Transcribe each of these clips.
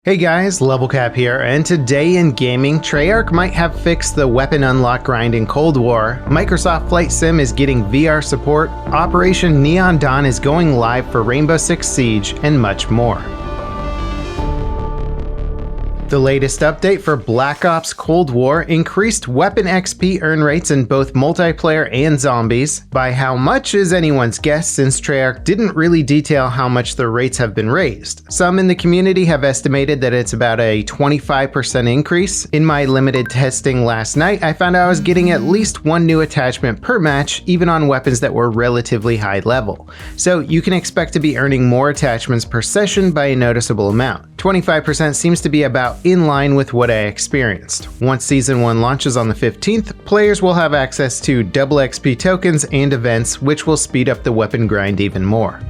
Hey guys, LevelCap here, and today in gaming, Treyarch might have fixed the weapon unlock grind in Cold War, Microsoft Flight Sim is getting VR support, Operation Neon Dawn is going live for Rainbow Six Siege, and much more. The latest update for Black Ops Cold War increased weapon XP earn rates in both multiplayer and zombies. By how much is anyone's guess, since Treyarch didn't really detail how much the rates have been raised. Some in the community have estimated that it's about a 25% increase. In my limited testing last night, I found I was getting at least one new attachment per match, even on weapons that were relatively high level. So you can expect to be earning more attachments per session by a noticeable amount. 25% seems to be about in line with what I experienced. Once Season 1 launches on the 15th, players will have access to double XP tokens and events, which will speed up the weapon grind even more.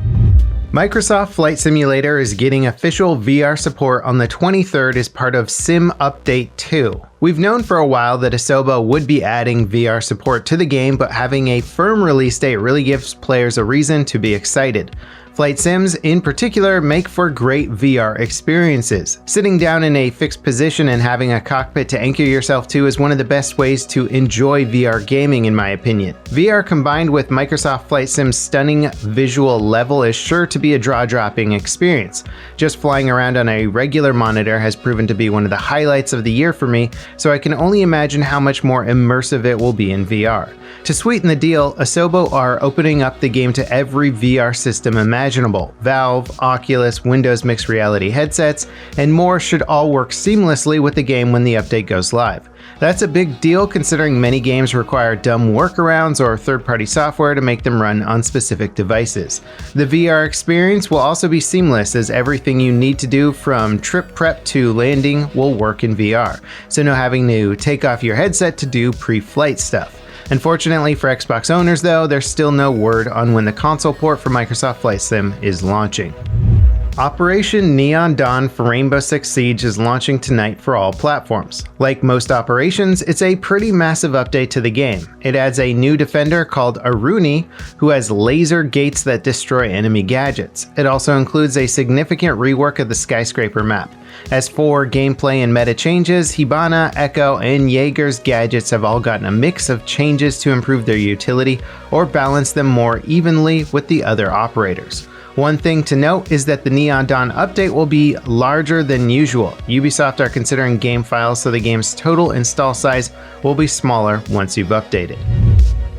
Microsoft Flight Simulator is getting official VR support on the 23rd as part of Sim Update 2. We've known for a while that Asobo would be adding VR support to the game, but having a firm release date really gives players a reason to be excited. Flight sims, in particular, make for great VR experiences. Sitting down in a fixed position and having a cockpit to anchor yourself to is one of the best ways to enjoy VR gaming, in my opinion. VR combined with Microsoft Flight Sim's stunning visual level is sure to be a jaw-dropping experience. Just flying around on a regular monitor has proven to be one of the highlights of the year for me, so I can only imagine how much more immersive it will be in VR. To sweeten the deal, Asobo are opening up the game to every VR system imaginable. Valve, Oculus, Windows mixed reality headsets, and more should all work seamlessly with the game when the update goes live. That's a big deal considering many games require dumb workarounds or third-party software to make them run on specific devices. The VR experience will also be seamless, as everything you need to do from trip prep to landing will work in VR, so no having to take off your headset to do pre-flight stuff. Unfortunately for Xbox owners though, there's still no word on when the console port for Microsoft Flight Sim is launching. Operation Neon Dawn for Rainbow Six Siege is launching tonight for all platforms. Like most operations, it's a pretty massive update to the game. It adds a new defender called Aruni, who has laser gates that destroy enemy gadgets. It also includes a significant rework of the skyscraper map. As for gameplay and meta changes, Hibana, Echo, and Jaeger's gadgets have all gotten a mix of changes to improve their utility or balance them more evenly with the other operators. One thing to note is that the Neon Dawn update will be larger than usual. Ubisoft are considering game files, so the game's total install size will be smaller once you've updated.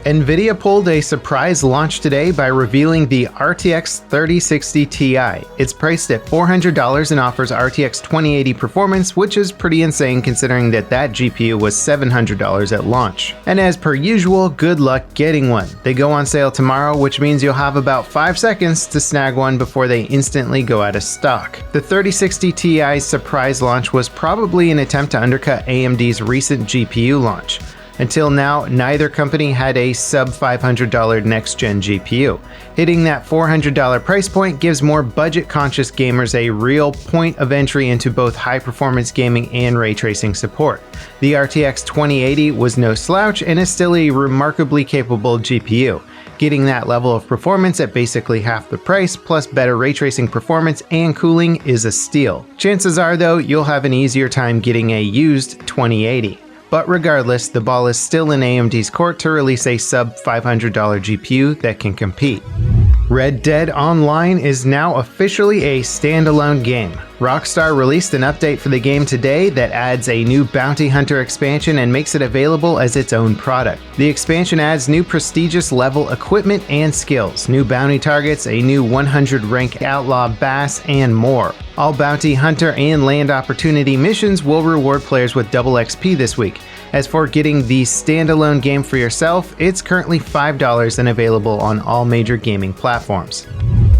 Nvidia pulled a surprise launch today by revealing the RTX 3060 Ti. It's priced at $400 and offers RTX 2080 performance, which is pretty insane considering that GPU was $700 at launch. And as per usual, good luck getting one. They go on sale tomorrow, which means you'll have about 5 seconds to snag one before they instantly go out of stock. The 3060 Ti's surprise launch was probably an attempt to undercut AMD's recent GPU launch. Until now, neither company had a sub-$500 next-gen GPU. Hitting that $400 price point gives more budget-conscious gamers a real point of entry into both high-performance gaming and ray tracing support. The RTX 2080 was no slouch and is still a remarkably capable GPU. Getting that level of performance at basically half the price, plus better ray tracing performance and cooling, is a steal. Chances are, though, you'll have an easier time getting a used 2080. But regardless, the ball is still in AMD's court to release a sub-$500 GPU that can compete. Red Dead Online is now officially a standalone game. Rockstar released an update for the game today that adds a new Bounty Hunter expansion and makes it available as its own product. The expansion adds new prestigious level equipment and skills, new bounty targets, a new 100 rank outlaw bass, and more. All Bounty Hunter and Land Opportunity missions will reward players with double XP this week. As for getting the standalone game for yourself, it's currently $5 and available on all major gaming platforms.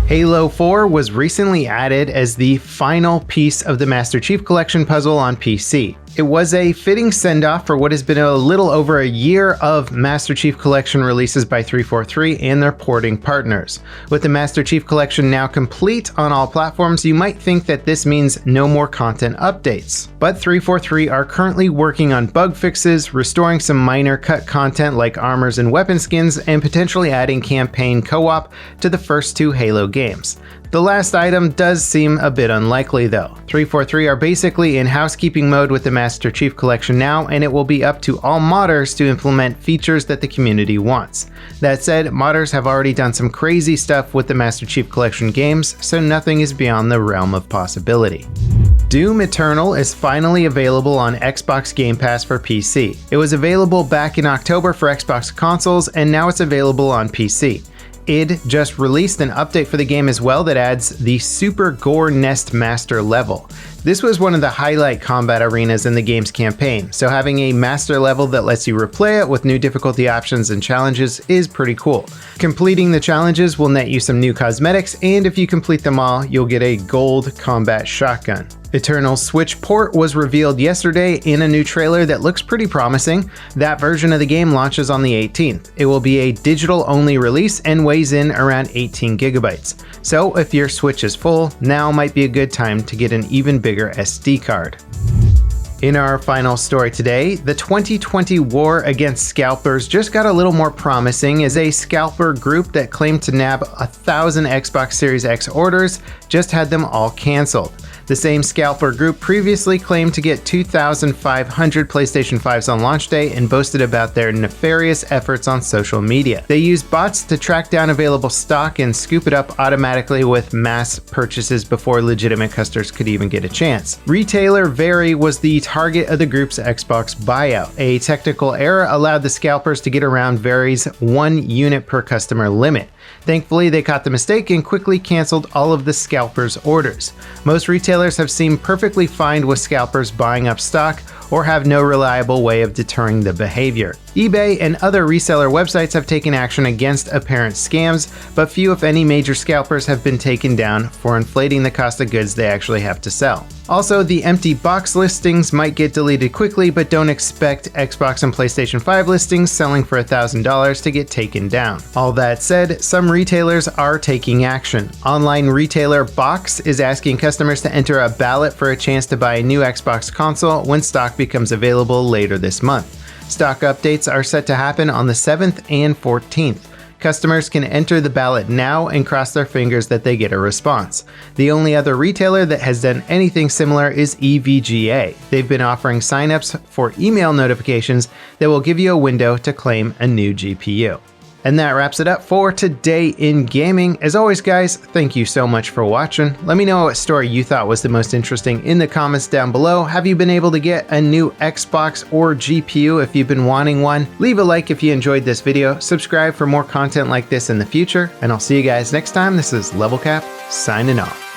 Halo 4 was recently added as the final piece of the Master Chief Collection puzzle on PC. It was a fitting send-off for what has been a little over a year of Master Chief Collection releases by 343 and their porting partners. With the Master Chief Collection now complete on all platforms, you might think that this means no more content updates. But 343 are currently working on bug fixes, restoring some minor cut content like armors and weapon skins, and potentially adding campaign co-op to the first 2 Halo games. The last item does seem a bit unlikely though. 343 are basically in housekeeping mode with the Master Chief Collection now, and it will be up to all modders to implement features that the community wants. That said, modders have already done some crazy stuff with the Master Chief Collection games, so nothing is beyond the realm of possibility. Doom Eternal is finally available on Xbox Game Pass for PC. It was available back in October for Xbox consoles, and now it's available on PC. id just released an update for the game as well that adds the Super Gore Nest Master level. This was one of the highlight combat arenas in the game's campaign, so having a master level that lets you replay it with new difficulty options and challenges is pretty cool. Completing the challenges will net you some new cosmetics, and if you complete them all, you'll get a gold combat shotgun. Eternal's Switch port was revealed yesterday in a new trailer that looks pretty promising. That version of the game launches on the 18th. It will be a digital-only release and weighs in around 18 gigabytes. So if your Switch is full, now might be a good time to get an even bigger SD card. In our final story today, the 2020 war against scalpers just got a little more promising as a scalper group that claimed to nab 1,000 Xbox Series X orders just had them all canceled. The same scalper group previously claimed to get 2,500 PlayStation 5s on launch day and boasted about their nefarious efforts on social media. They used bots to track down available stock and scoop it up automatically with mass purchases before legitimate customers could even get a chance. Retailer Very was the target of the group's Xbox buyout. A technical error allowed the scalpers to get around Very's 1 unit per customer limit. Thankfully, they caught the mistake and quickly canceled all of the scalpers' orders. Most retailers have seemed perfectly fine with scalpers buying up stock or have no reliable way of deterring the behavior. eBay and other reseller websites have taken action against apparent scams, but few if any major scalpers have been taken down for inflating the cost of goods they actually have to sell. Also, the empty box listings might get deleted quickly, but don't expect Xbox and PlayStation 5 listings selling for $1,000 to get taken down. All that said, some retailers are taking action. Online retailer Box is asking customers to enter a ballot for a chance to buy a new Xbox console when stock becomes available later this month. Stock updates are set to happen on the 7th and 14th. Customers can enter the ballot now and cross their fingers that they get a response. The only other retailer that has done anything similar is EVGA. They've been offering signups for email notifications that will give you a window to claim a new GPU. And that wraps it up for today in gaming. As always, guys, thank you so much for watching. Let me know what story you thought was the most interesting in the comments down below. Have you been able to get a new Xbox or GPU if you've been wanting one? Leave a like if you enjoyed this video, subscribe for more content like this in the future, and I'll see you guys next time. This is LevelCap signing off.